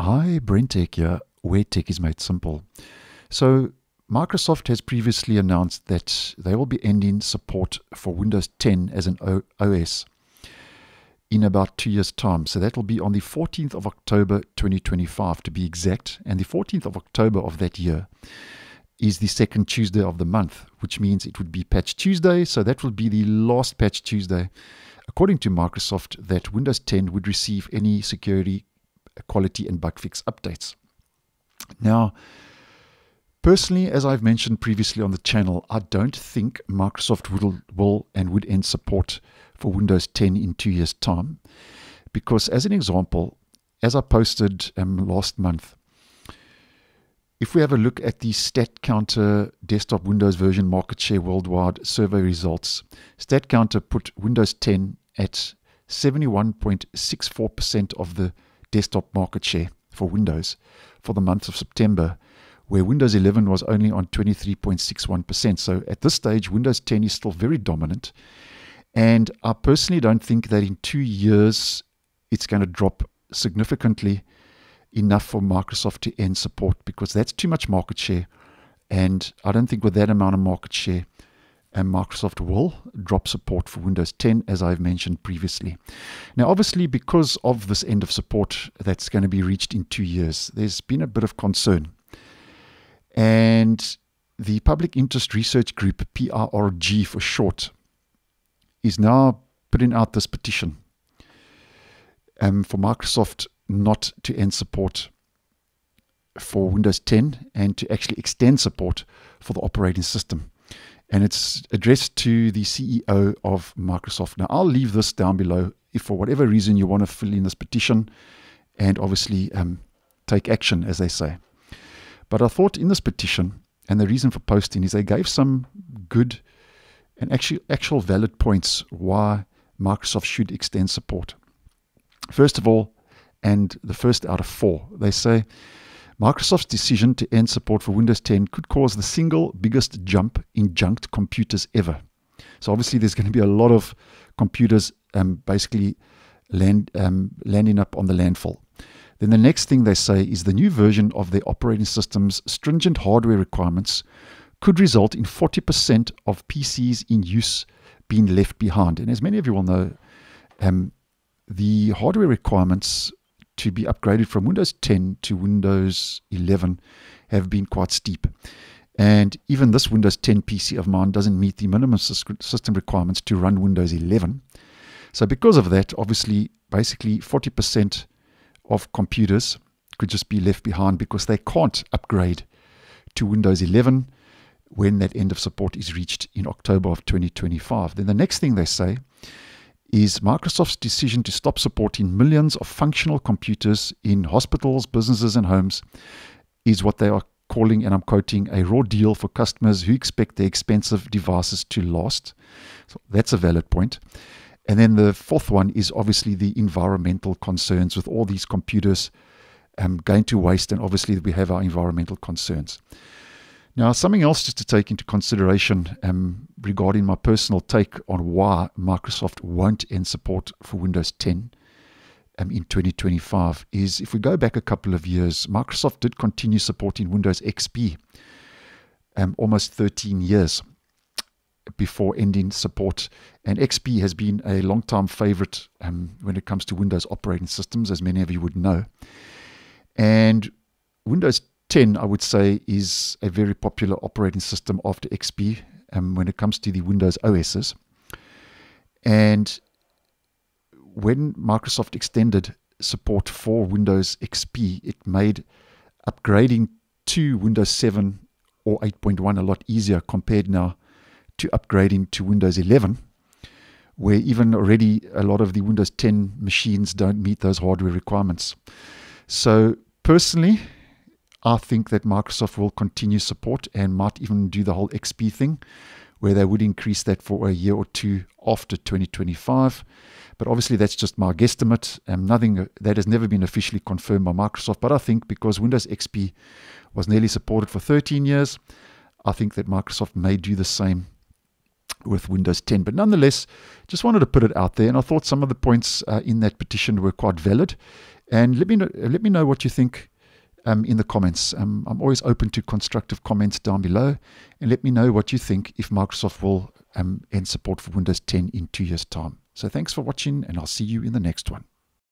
Hi, BrenTech here, where tech is made simple. So, Microsoft has previously announced that they will be ending support for Windows 10 as an OS in about 2 years' time. So that will be on the 14th of October 2025 to be exact. And the 14th of October of that year is the second Tuesday of the month, which means it would be Patch Tuesday. So that will be the last Patch Tuesday, according to Microsoft, that Windows 10 would receive any security, quality and bug fix updates. Now, personally, as I've mentioned previously on the channel, I don't think Microsoft will end support for Windows 10 in 2 years' time. Because as an example, as I posted last month, if we have a look at the StatCounter desktop Windows version market share worldwide survey results, StatCounter put Windows 10 at 71.64% of the desktop market share for Windows for the month of September, where Windows 11 was only on 23.61%. So at this stage, Windows 10 is still very dominant. And I personally don't think that in 2 years it's going to drop significantly enough for Microsoft to end support, because that's too much market share. And I don't think with that amount of market share, Microsoft will drop support for Windows 10, as I've mentioned previously. Now, obviously, because of this end of support that's going to be reached in 2 years, there's been a bit of concern. And the Public Interest Research Group, PRRG for short, is now putting out this petition for Microsoft not to end support for Windows 10 and to actually extend support for the operating system. And it's addressed to the CEO of Microsoft. Now, I'll leave this down below if for whatever reason you want to fill in this petition and obviously take action, as they say. But I thought in this petition, and the reason for posting is they gave some good and actual valid points why Microsoft should extend support. First of all, and the first out of 4, they say Microsoft's decision to end support for Windows 10 could cause the single biggest jump in junked computers ever. So obviously there's going to be a lot of computers basically landing up on the landfill. Then the next thing they say is the new version of their operating system's stringent hardware requirements could result in 40% of PCs in use being left behind. And as many of you will know, the hardware requirements to be upgraded from Windows 10 to Windows 11 have been quite steep. And even this Windows 10 PC of mine doesn't meet the minimum system requirements to run Windows 11. So because of that, obviously, basically 40% of computers could just be left behind because they can't upgrade to Windows 11 when that end of support is reached in October of 2025. Then the next thing they say is Microsoft's decision to stop supporting millions of functional computers in hospitals, businesses, and homes is what they are calling, and I'm quoting, a raw deal for customers who expect their expensive devices to last. So that's a valid point. And then the fourth one is obviously the environmental concerns with all these computers going to waste, and obviously we have our environmental concerns. Now, something else just to take into consideration regarding my personal take on why Microsoft won't end support for Windows 10 in 2025 is, if we go back a couple of years, Microsoft did continue supporting Windows XP almost 13 years before ending support. And XP has been a long-time favorite when it comes to Windows operating systems, as many of you would know. And Windows 10, I would say, is a very popular operating system after XP when it comes to the Windows OSs. And when Microsoft extended support for Windows XP, it made upgrading to Windows 7 or 8.1 a lot easier compared now to upgrading to Windows 11, where even already a lot of the Windows 10 machines don't meet those hardware requirements. So personally, I think that Microsoft will continue support and might even do the whole XP thing, where they would increase that for a year or two after 2025. But obviously, that's just my guesstimate. Nothing that has never been officially confirmed by Microsoft. But I think because Windows XP was nearly supported for 13 years, I think that Microsoft may do the same with Windows 10. But nonetheless, just wanted to put it out there, and I thought some of the points in that petition were quite valid. And let me know what you think in the comments. I'm always open to constructive comments down below, and let me know what you think if Microsoft will end support for Windows 10 in 2 years' time. So thanks for watching, and I'll see you in the next one.